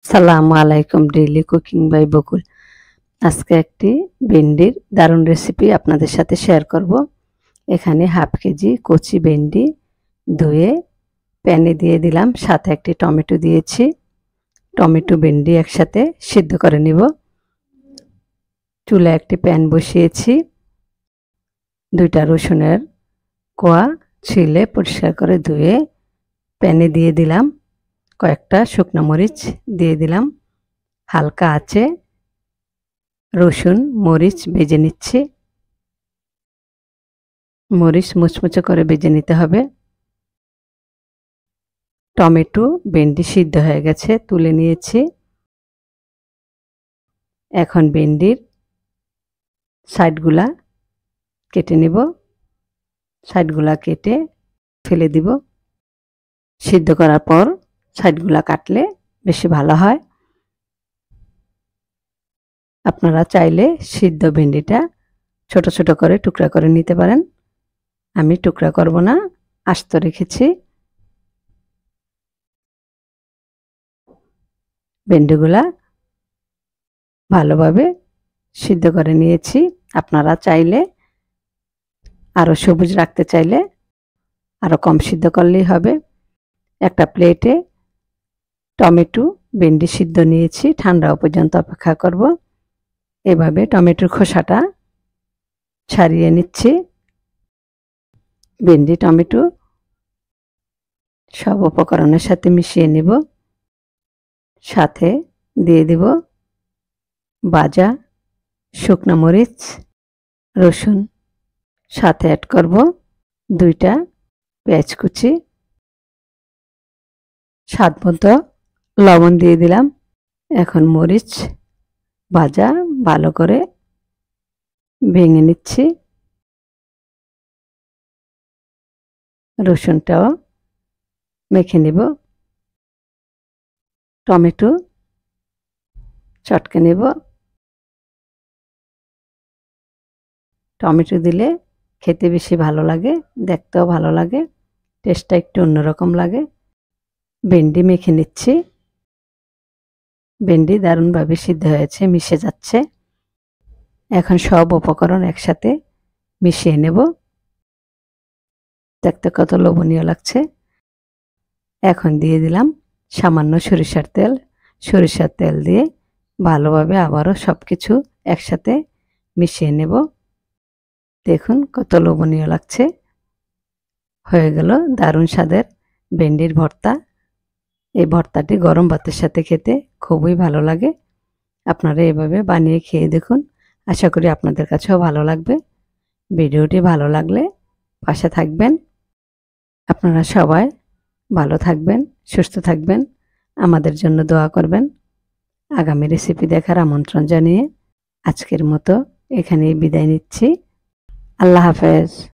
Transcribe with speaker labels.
Speaker 1: সালামু আলাইকুম daily cooking by বকুল। আজকে একটি ভেন্ডির দারুণ রেসিপি আপনাদের সাথে শেয়ার করব। এখানে হাফ কেজি কচি ভেন্ডি ধুয়ে প্যানে দিয়ে দিলাম, সাথে একটি টমেটো দিয়েছি। টমেটো ভেন্ডি একসাথে সিদ্ধ করে নিব। চুলায় একটি প্যান বসিয়েছি। 2টা রসুনের কোয়া ছিলে পরিষ্কার করে ধুয়ে প্যানে দিয়ে দিলাম। কয়েকটা শুকনো মরিচ দিয়ে দিলাম। হালকা আঁচে রসুন মরিচ ভেজে নিচ্ছি। মরিচ মুচমুচে করে ভেজে নিতে হবে। টমেটো ভেন্ডি সিদ্ধ হয়ে গেছে, তুলে নিয়েছি। এখন ভেন্ডির সাইডগুলা কেটে নেব। সাইডগুলা কেটে ফেলে দিব। সিদ্ধ করার পর সাইডগুলা কাটলে বেশি ভালো হয়। আপনারা চাইলে সিদ্ধ ভেন্ডিটা ছোট ছোট করে টুকরা করে নিতে পারেন। আমি টুকরা করব না, আস্ত রেখেছি। ভেন্ডিগুলা ভালোভাবে সিদ্ধ করে নিয়েছি। আপনারা চাইলে আরও সবুজ রাখতে চাইলে আরও কম সিদ্ধ করলেই হবে। একটা প্লেটে টমেটো ভেন্ডি সিদ্ধ নিয়েছি, ঠান্ডা পর্যন্ত অপেক্ষা করব। এভাবে টমেটোর খোসাটা ছাড়িয়ে নিচ্ছি। ভেন্ডি টমেটো সব উপকরণের সাথে মিশিয়ে নেব। সাথে দিয়ে দেব ভাজা শুকনো মরিচ, রসুন। সাথে অ্যাড করব 2টা পেঁয়াজ কুচি। স্বাদ মতো লবণ দিয়ে দিলাম। এখন মরিচ ভাজা ভালো করে ভেঙে নিচ্ছি। রসুনটাও মেখে নেব। টমেটো চটকে নেব। টমেটো দিলে খেতে বেশি ভালো লাগে, দেখতেও ভালো লাগে, টেস্টটা একটু অন্যরকম লাগে। ভেন্ডি মেখে নিচ্ছি। ভেন্ডি দারুণভাবে সিদ্ধ হয়েছে, মিশে যাচ্ছে। এখন সব উপকরণ একসাথে মিশিয়ে নেব। দেখতে কত লোভনীয় লাগছে। এখন দিয়ে দিলাম সামান্য সরিষার তেল। সরিষার তেল দিয়ে ভালোভাবে আবারও সব কিছু একসাথে মিশিয়ে নেব। দেখুন কত লোভনীয় লাগছে। হয়ে গেল দারুণ স্বাদের ভেন্ডির ভর্তা। এই ভর্তাটি গরম ভাতের সাথে খেতে খুবই ভালো লাগে। আপনারা এভাবে বানিয়ে খেয়ে দেখুন। আশা করি আপনাদের কাছেও ভালো লাগবে। ভিডিওটি ভালো লাগলে পাশে থাকবেন। আপনারা সবাই ভালো থাকবেন, সুস্থ থাকবেন, আমাদের জন্য দোয়া করবেন। আগামী রেসিপি দেখার আমন্ত্রণ জানিয়ে আজকের মতো এখানেই বিদায় নিচ্ছি। আল্লাহ হাফেজ।